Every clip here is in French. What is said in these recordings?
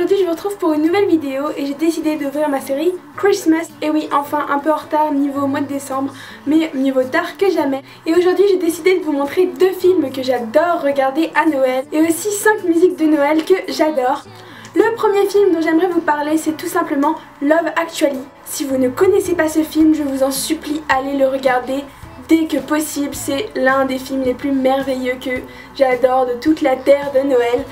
aujourd'hui je vous retrouve pour une nouvelle vidéo et j'ai décidé d'ouvrir ma série Christmas. Et oui, enfin un peu en retard niveau mois de décembre, mais niveau tard que jamais. Et aujourd'hui j'ai décidé de vous montrer 2 films que j'adore regarder à Noël et aussi 5 musiques de Noël que j'adore. Le premier film dont j'aimerais vous parler, c'est tout simplement Love Actually. Si vous ne connaissez pas ce film, je vous en supplie, allez le regarder dès que possible. C'est l'un des films les plus merveilleux que j'adore de toute la terre de Noël.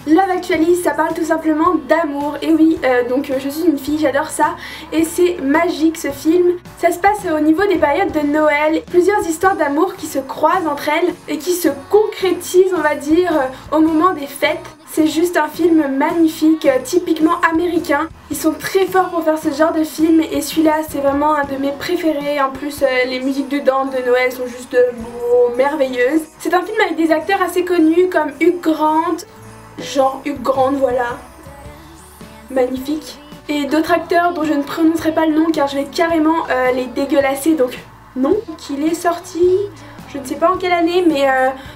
Love Actually, ça parle tout simplement d'amour. Et oui, donc je suis une fille, j'adore ça. Et c'est magique ce film. Ça se passe au niveau des périodes de Noël. Plusieurs histoires d'amour qui se croisent entre elles et qui se concrétisent, on va dire, au moment des fêtes. C'est juste un film magnifique, typiquement américain. Ils sont très forts pour faire ce genre de film et celui-là c'est vraiment un de mes préférés. En plus les musiques dedans de Noël sont juste merveilleuses. C'est un film avec des acteurs assez connus comme Hugh Grant, genre Hugh Grant, voilà, magnifique. Et d'autres acteurs dont je ne prononcerai pas le nom car je vais carrément les dégueulasser, donc non. Qu'il est sorti, je ne sais pas en quelle année, mais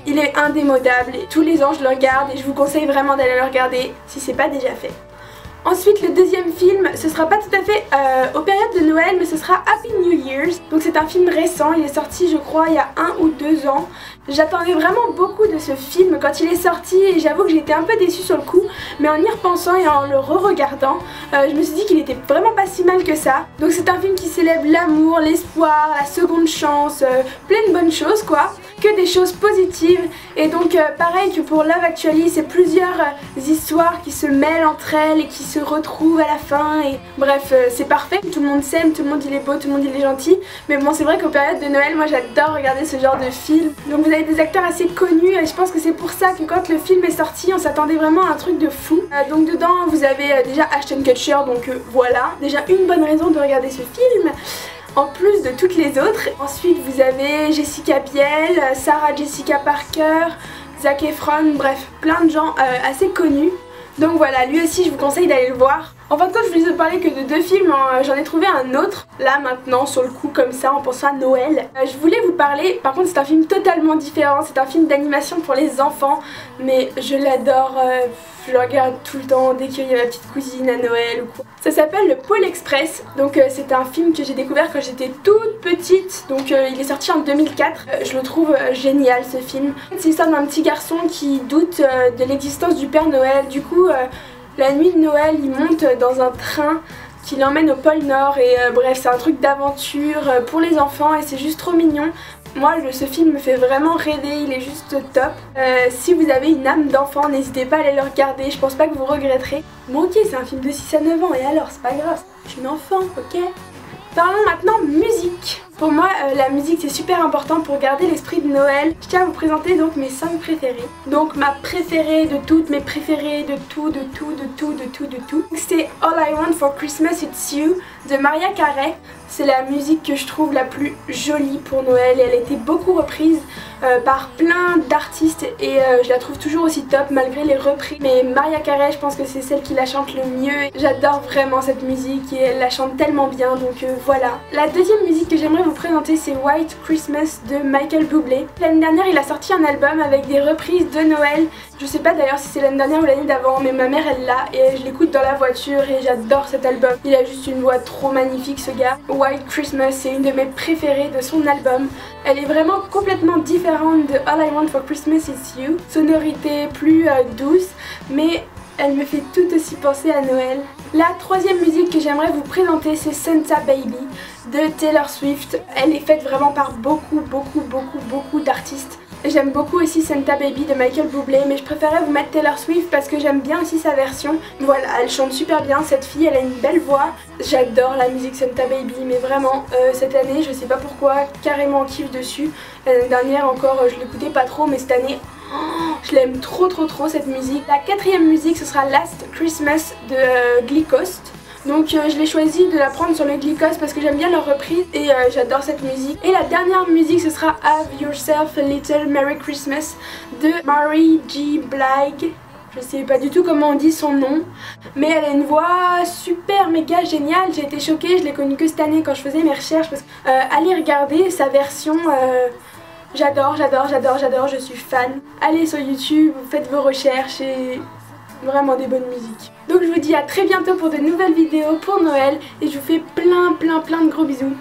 il est indémodable et tous les ans je le regarde et je vous conseille vraiment d'aller le regarder si c'est pas déjà fait. Ensuite, le deuxième film, ce sera pas tout à fait aux périodes de Noël, mais ce sera Happy New Year's. Donc c'est un film récent, il est sorti je crois il y a 1 ou 2 ans. J'attendais vraiment beaucoup de ce film quand il est sorti et j'avoue que j'ai été un peu déçue sur le coup. Mais en y repensant et en le re-regardant, je me suis dit qu'il était vraiment pas si mal que ça. Donc c'est un film qui célèbre l'amour, l'espoir, la seconde chance, plein de bonnes choses quoi. Que des choses positives. Et donc pareil que pour Love Actually, c'est plusieurs histoires qui se mêlent entre elles et qui se retrouvent à la fin. Et bref, c'est parfait. Tout le monde s'aime, tout le monde il est beau, tout le monde il est gentil. Mais bon, c'est vrai qu'aux périodes de Noël, moi j'adore regarder ce genre de film. Donc vous avez des acteurs assez connus et je pense que c'est pour ça que quand le film est sorti, on s'attendait vraiment à un truc de fou. Donc dedans, vous avez déjà Ashton Kutcher, donc voilà, déjà une bonne raison de regarder ce film. En plus de toutes les autres. Ensuite vous avez Jessica Biel, Sarah Jessica Parker, Zac Efron, bref plein de gens assez connus. Donc voilà, lui aussi je vous conseille d'aller le voir. En fin de compte je voulais vous parler que de 2 films, j'en ai trouvé un autre là maintenant sur le coup comme ça en pensant à Noël. Je voulais vous parler, par contre c'est un film totalement différent, c'est un film d'animation pour les enfants. Mais je l'adore, je le regarde tout le temps dès qu'il y a ma petite cousine à Noël ou quoi. Ça s'appelle le Pôle Express, donc c'est un film que j'ai découvert quand j'étais toute petite. Donc il est sorti en 2004, je le trouve génial ce film. C'est l'histoire d'un petit garçon qui doute de l'existence du Père Noël. Du coup la nuit de Noël, il monte dans un train qui l'emmène au pôle Nord et bref, c'est un truc d'aventure pour les enfants et c'est juste trop mignon. Moi, ce film me fait vraiment rêver, il est juste top. Si vous avez une âme d'enfant, n'hésitez pas à aller le regarder, je pense pas que vous regretterez. Bon ok, c'est un film de 6 à 9 ans et alors, c'est pas grave, je suis une enfant, ok? Parlons maintenant musique. Pour moi, la musique c'est super important pour garder l'esprit de Noël. Je tiens à vous présenter donc mes 5 préférés. Donc ma préférée de toutes, mes préférées de tout, c'est All I Want for Christmas It's You de Mariah Carey. C'est la musique que je trouve la plus jolie pour Noël et elle a été beaucoup reprise par plein d'artistes et je la trouve toujours aussi top malgré les reprises. Mais Mariah Carey, je pense que c'est celle qui la chante le mieux. J'adore vraiment cette musique et elle la chante tellement bien, donc voilà. La deuxième musique que j'aimerais vous présenter c'est White Christmas de Michael Bublé. L'année dernière il a sorti un album avec des reprises de Noël. Je sais pas d'ailleurs si c'est l'année dernière ou l'année d'avant, mais ma mère elle l'a et je l'écoute dans la voiture et j'adore cet album. Il a juste une voix trop magnifique ce gars. White Christmas c'est une de mes préférées de son album. Elle est vraiment complètement différente de All I Want for Christmas Is You. Sonorité plus douce, mais elle me fait tout aussi penser à Noël. La troisième musique que j'aimerais vous présenter c'est Santa Baby de Taylor Swift. Elle est faite vraiment par beaucoup d'artistes. J'aime beaucoup aussi Santa Baby de Michael Bublé, mais je préférais vous mettre Taylor Swift parce que j'aime bien aussi sa version. Voilà, elle chante super bien, cette fille, elle a une belle voix. J'adore la musique Santa Baby, mais vraiment, cette année, je sais pas pourquoi, carrément en kiff dessus. L'année dernière encore, je l'écoutais pas trop, mais cette année, je l'aime trop cette musique. La quatrième musique, ce sera Last Christmas de Glee Coast. Donc je l'ai choisi de la prendre sur le Glycos parce que j'aime bien leur reprise et j'adore cette musique. Et la dernière musique ce sera Have Yourself a Little Merry Christmas de Mary J. Blige. Je sais pas du tout comment on dit son nom, mais elle a une voix super méga géniale. J'ai été choquée, je l'ai connue que cette année quand je faisais mes recherches parce que allez regarder sa version. J'adore, je suis fan. Allez sur YouTube, faites vos recherches et vraiment des bonnes musiques. Donc je vous dis à très bientôt pour de nouvelles vidéos pour Noël et je vous fais plein de gros bisous.